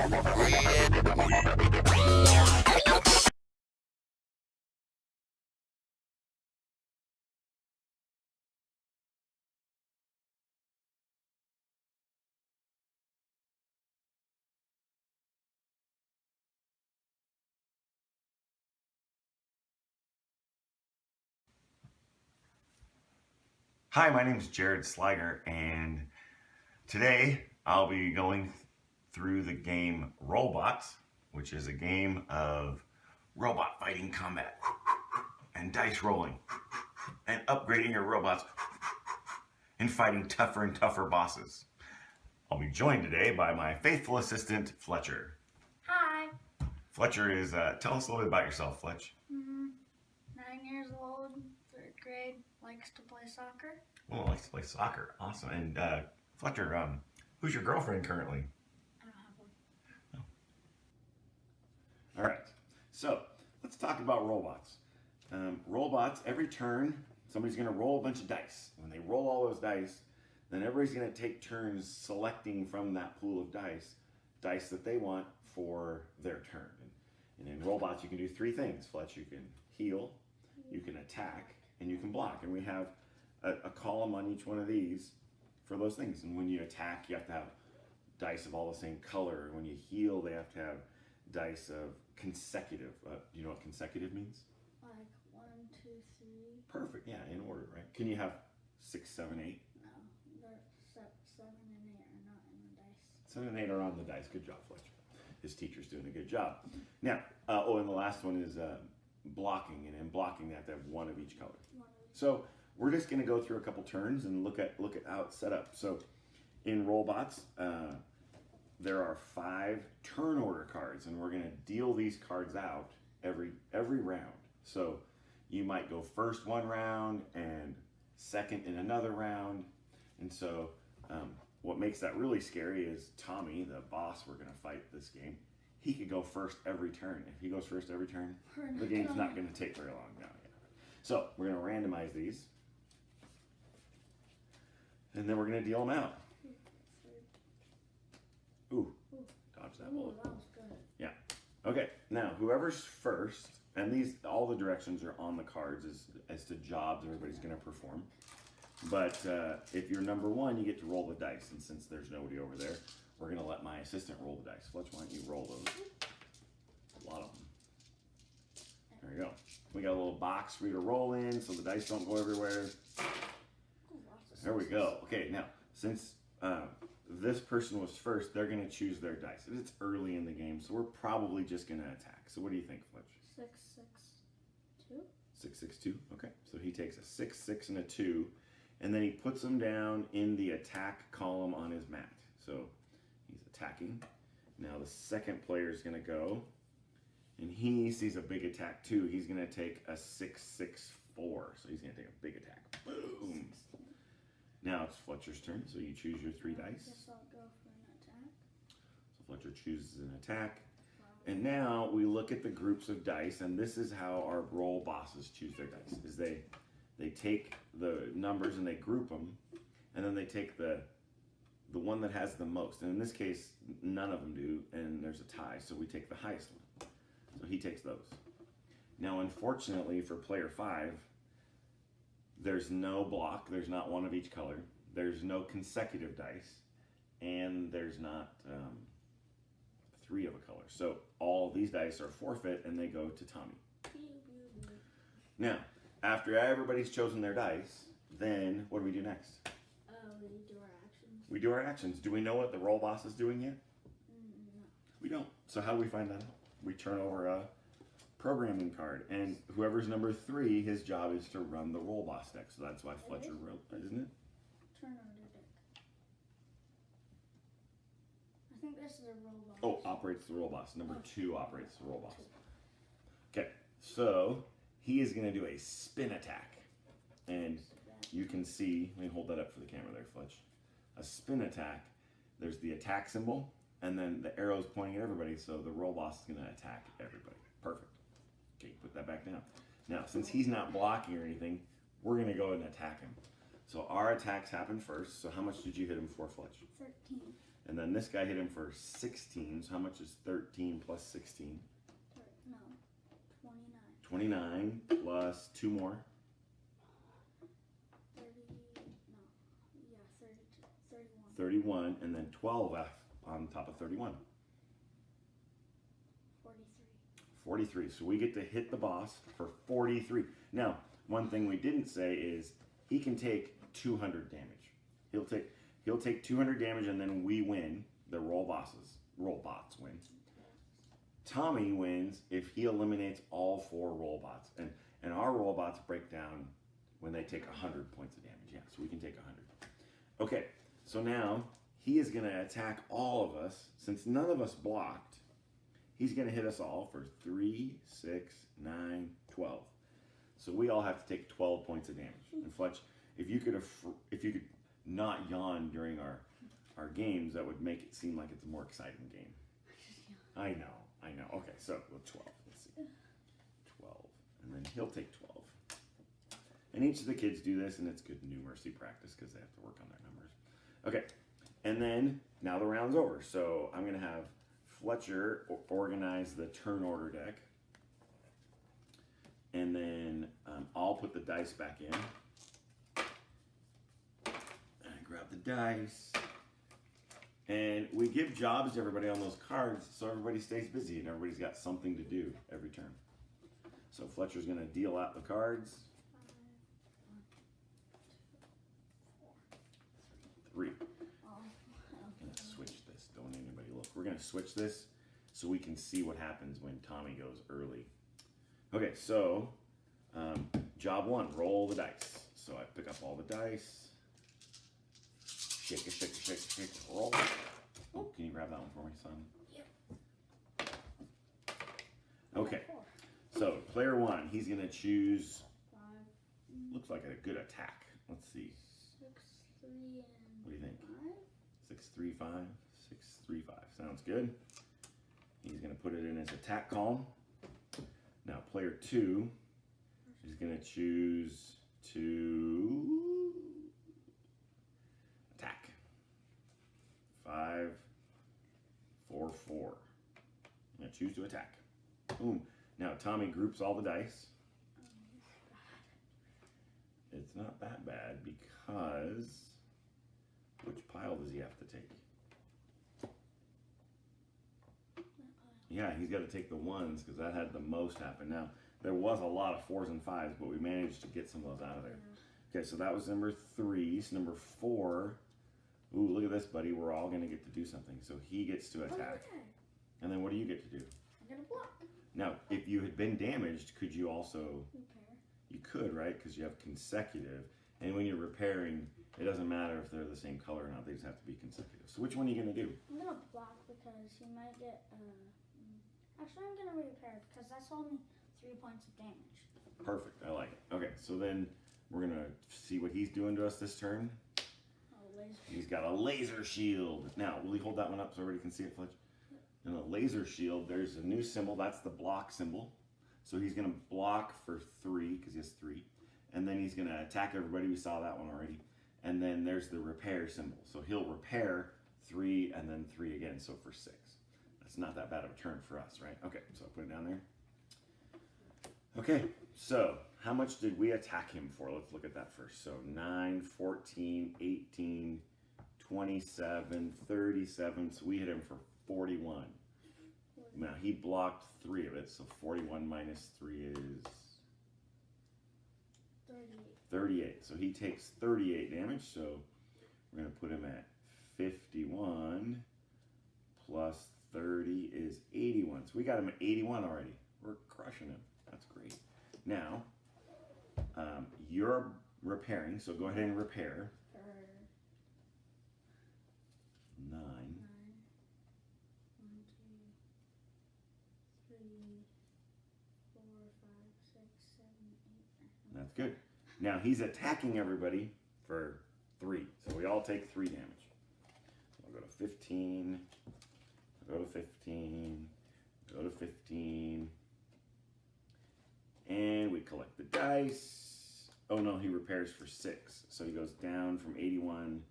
Hi, my name is Jared Sliger, and today I'll be going through the game RollBot, which is a game of robot fighting combat and dice rolling and upgrading your robots and fighting tougher and tougher bosses. I'll be joined today by my faithful assistant, Fletcher. Hi. Fletcher is, tell us a little bit about yourself, Fletch. 9 years old, third grade, likes to play soccer. Oh, likes to play soccer. Awesome. And Fletcher, who's your girlfriend currently? I don't have one. Oh. All right. So let's talk about robots. Robots, every turn, somebody's going to roll a bunch of dice. When they roll all those dice, then everybody's going to take turns selecting from that pool of dice that they want for their turn. And in robots, you can do three things, Fletch. You can heal, you can attack, and you can block. And we have a column on each one of these for those things. And when you attack, you have to have dice of all the same color. When you heal, they have to have dice of consecutive. Do you know what consecutive means? Like 1, 2, 3. Perfect. Yeah, in order, right? Can you have 6, 7, 8? No, they're 7 and 8 are not in the dice. 7 and 8 are on the dice. Good job, Fletcher. His teacher's doing a good job. Now, and the last one is blocking, and in blocking, they have to have one of each color. So we're just going to go through a couple turns and look at how it's set up. So in RollBots, there are 5 turn order cards, and we're going to deal these cards out every round. So you might go first one round and second in another round, and so what makes that really scary is Tommy, the boss we're going to fight this game, he could go first every turn. If he goes first every turn, the game's not going to take very long now. So we're going to randomize these, and then we're going to deal them out. Ooh, dodge that bullet. That was good. Yeah. Okay, now whoever's first, and all the directions are on the cards as to jobs everybody's going to perform. But if you're number 1, you get to roll the dice, and since there's nobody over there, we're going to let my assistant roll the dice. Fletch, why don't you roll those? A lot of them. There you go. We got a little box for you to roll in so the dice don't go everywhere. There we go. Okay, now, since this person was first, they're going to choose their dice. It's early in the game, so we're probably just going to attack. So what do you think, Fletch? 6, 6, 2. 6, 6, 2. Okay, so he takes a 6, 6, and a 2, and then he puts them down in the attack column on his mat. So he's attacking. Now the second player is going to go, and he sees a big attack too. He's going to take a 6, 6, 4. So he's going to take a big attack. Boom. Now it's Fletcher's turn, so you choose your 3 dice. I guess I'll go for an attack. So Fletcher chooses an attack. And now we look at the groups of dice, and this is how our roll bosses choose their dice. Is they take the numbers and they group them, and then they take the one that has the most. And in this case, none of them do, and there's a tie, so we take the highest one. So he takes those. Now, unfortunately for player 5, there's no block. There's not one of each color. There's no consecutive dice, and there's not 3 of a color. So all these dice are forfeit, and they go to Tommy. Now, after everybody's chosen their dice, then what do we do next? We do our actions. We do our actions. Do we know what the roll boss is doing yet? No. We don't. So how do we find that out? We turn over a programming card, and whoever's number 3, his job is to run the roll boss deck. So that's why Fletcher wrote, isn't it? Turn over the deck. I think this is a roll boss. Oh, operates the roll boss. Number 2 operates the roll boss. Okay, so he is going to do a spin attack. And you can see, let me hold that up for the camera there, Fletch. A spin attack, there's the attack symbol, and then the arrow's pointing at everybody, so the roll boss is going to attack everybody. Perfect. Okay, put that back down. Now, since he's not blocking or anything, we're going to go ahead and attack him. So our attacks happen first. So how much did you hit him for, Fletch? 13. And then this guy hit him for 16. So how much is 13 plus 16? No, 29. 29 plus 2 more. 30, no, yeah, 32, 31, and then 12 on top of 31. 43. So we get to hit the boss for 43. Now, one thing we didn't say is he can take 200 damage. He'll take 200 damage, and then we win. The RollBots win. Tommy wins if he eliminates all 4 RollBots, and our RollBots break down when they take 100 points of damage. Yeah, so we can take 100. Okay, so now he is going to attack all of us. Since none of us blocked, he's going to hit us all for 3, 6, 9, 12. So we all have to take 12 points of damage. And Fletch, if you could not yawn during our games, that would make it seem like it's a more exciting game. I know. Okay, so 12. Let's see. 12. And then he'll take 12. And each of the kids do this, and it's good numeracy practice because they have to work on their numbers. Okay, and then now the round's over. So I'm going to have Fletcher organize the turn order deck. And then I'll put the dice back in. And I grab the dice. And we give jobs to everybody on those cards so everybody stays busy and everybody's got something to do every turn. So Fletcher's going to deal out the cards. 3. I'm going to switch this. Don't anybody look. We're going to switch this so we can see what happens when Tommy goes early. Okay, so job 1, roll the dice. So I pick up all the dice. Shake it, roll. Oh, can you grab that one for me, son? Yep. Okay, so player 1, he's going to choose, looks like a good attack. Let's see. 6, 3, and what do you think? 5? 6, 3, 5. 6, 3, 5. Sounds good. He's going to put it in his attack column. Now, player 2 is going to choose to attack. 5, 4, 4. I'm going to choose to attack. Boom. Now, Tommy groups all the dice. It's not that bad because which pile does he have to take? Yeah, he's got to take the 1s because that had the most happen. Now, there was a lot of 4s and 5s, but we managed to get some of those out of there. Okay, so that was number 3. So number 4, ooh, look at this, buddy. We're all going to get to do something. So he gets to attack. And then what do you get to do? I get a block. Now, if you had been damaged, could you also... Repair. You could, right? Because you have consecutive. And when you're repairing, it doesn't matter if they're the same color or not. They just have to be consecutive. So which one are you going to do? I'm going to block because he might get... Actually, I'm going to repair because that's only 3 points of damage. Perfect. I like it. Okay, so then we're going to see what he's doing to us this turn. Oh, laser. He's got a laser shield. Now, will you hold that one up so everybody can see it, Fletch? And a laser shield, there's a new symbol. That's the block symbol. So he's going to block for 3 because he has 3. And then he's going to attack everybody. We saw that one already. And then there's the repair symbol. So he'll repair 3 and then 3 again. So for 6. That's not that bad of a turn for us, right? Okay, so I'll put it down there. Okay, so how much did we attack him for? Let's look at that first. So 9, 14, 18, 27, 37. So we hit him for 41. Now he blocked 3 of it, so 41 minus 3 is 38. So he takes 38 damage. So we're going to put him at 51 plus 30 is 81. So we got him at 81 already. We're crushing him. That's great. Now, you're repairing, so go ahead and repair. 9. 1, 2, 3, 4, 5, 6, 7, 8. That's good. Now he's attacking everybody for 3. So we all take 3 damage. So I'll go to 15. I'll go to 15. Go to 15. And we collect the dice. Oh no, he repairs for 6. So he goes down from 81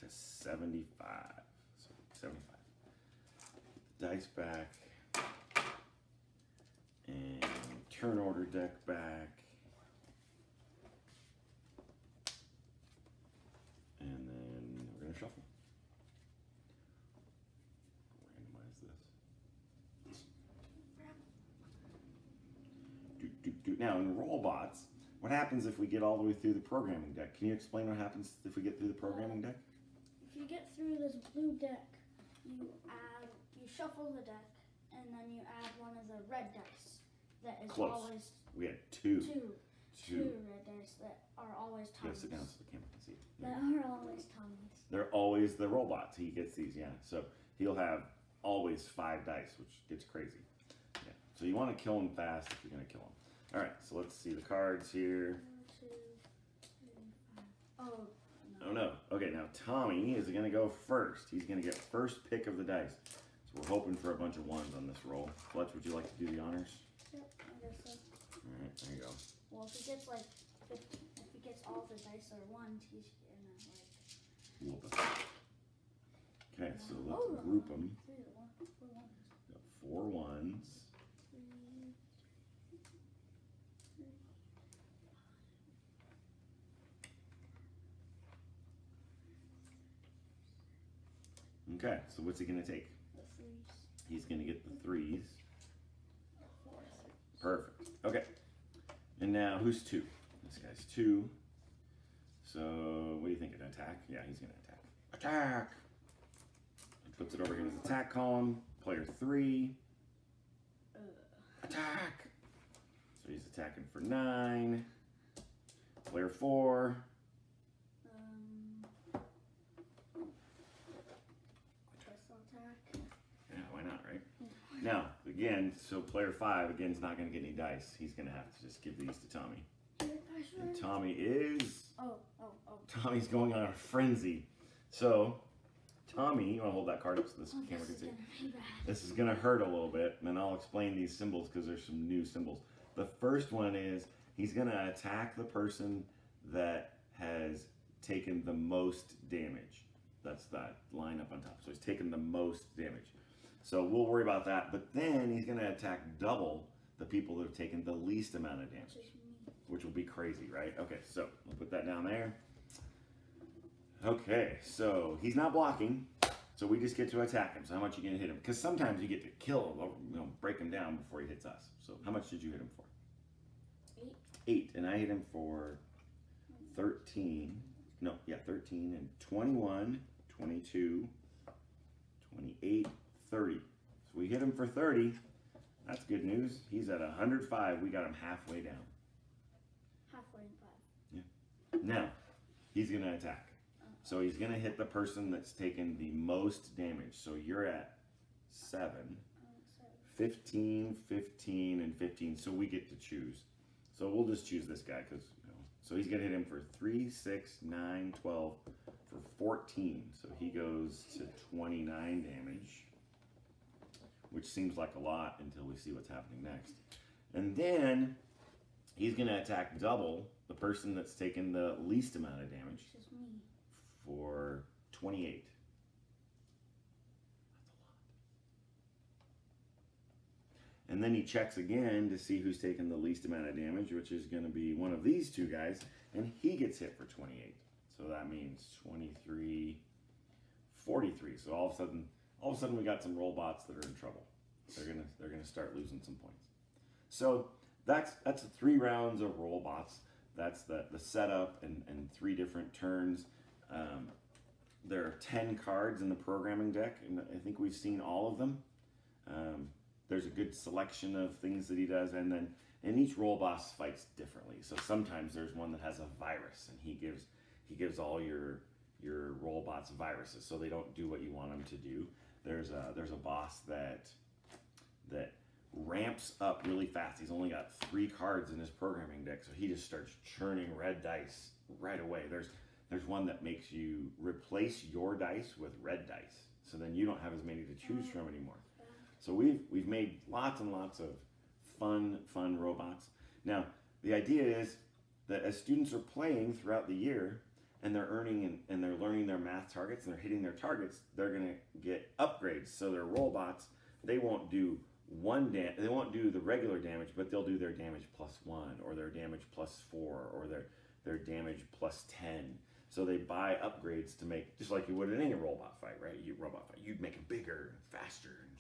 to 75. 75. Dice back. And turn order deck back. And then we're going to shuffle. Randomize this. Now in RollBots, what happens if we get all the way through the programming deck? Can you explain what happens if we get through the programming deck? If you get through this blue deck, you shuffle the deck, and then you add one of the red dice that is Close. always We had two red dice that are always Yeah, Tommy's. sit down so the camera can see it. That are always Tommy's. They're always the RollBots. He gets these, yeah. So he'll have always 5 dice, which gets crazy. Yeah. So you want to kill him fast if you're going to kill him. All right, so let's see the cards here. 1, 2, 3, 5. Oh, no. Oh no. Okay, now Tommy is going to go first. He's going to get first pick of the dice. So we're hoping for a bunch of ones on this roll. Fletch, would you like to do the honors? Yep, I guess so. All right, there you go. Well, if he gets like 50, if he gets all the dice are ones, he's gonna like. A little bit. Okay, so let's group them. 4 ones. 3. Okay, so what's he going to take? The 3s. He's going to get the 3s. 4. Perfect. Okay. And now who's 2? This guy's 2. So what do you think? An attack? Yeah, he's going to attack. Attack! He puts it over in his attack column. Player 3. Attack! So he's attacking for 9. Player 4. Yeah, why not, right? Now, again, so player 5, again, is not going to get any dice. He's going to have to just give these to Tommy. And Tommy is... Tommy's going on a frenzy. So, Tommy, you want to hold that card up so this camera can see? This is going to hurt a little bit, and I'll explain these symbols because there's some new symbols. The first one is he's going to attack the person that has taken the most damage. That's that line up on top. So he's taken the most damage. So we'll worry about that. But then he's going to attack double the people that have taken the least amount of damage, which will be crazy, right? Okay, so we'll put that down there. Okay, so he's not blocking, so we just get to attack him. So how much are you going to hit him? Because sometimes you get to kill him, or, break him down before he hits us. So how much did you hit him for? 8. And I hit him for 13. No, yeah, 13 and 21, 22, 28, 30. So we hit him for 30. That's good news. He's at 105. We got him halfway down. Halfway in 5. Yeah. Now, he's going to attack. So he's going to hit the person that's taken the most damage. So you're at 7, 15, 15, and 15. So we get to choose. So we'll just choose this guy because, so he's going to hit him for 3, 6, 9, 12, for 14. So he goes to 29 damage, which seems like a lot until we see what's happening next. And then he's going to attack double the person that's taken the least amount of damage. Which is me. For 28. That's a lot. And then he checks again to see who's taken the least amount of damage, which is going to be one of these 2 guys, and he gets hit for 28. So that means 23, 43. So all of a sudden we got some RollBots that are in trouble. They're gonna start losing some points. So that's 3 rounds of RollBots. That's the setup and 3 different turns. There are 10 cards in the programming deck, and I think we've seen all of them. There's a good selection of things that he does, and each RollBot fights differently. So sometimes there's one that has a virus, and he gives all your RollBots viruses, so they don't do what you want them to do. There's a boss that ramps up really fast. He's only got 3 cards in his programming deck, so he just starts churning red dice right away. There's one that makes you replace your dice with red dice, so then you don't have as many to choose from anymore. So we've made lots and lots of fun robots. Now the idea is that as students are playing throughout the year, and they're earning and they're learning their math targets and they're hitting their targets, they're gonna get upgrades. So their rollbots, they won't do they won't do the regular damage, but they'll do their damage +1 or their damage +4 or their damage +10. So they buy upgrades to make, just like you would in any robot fight, right? You'd make it bigger, faster, and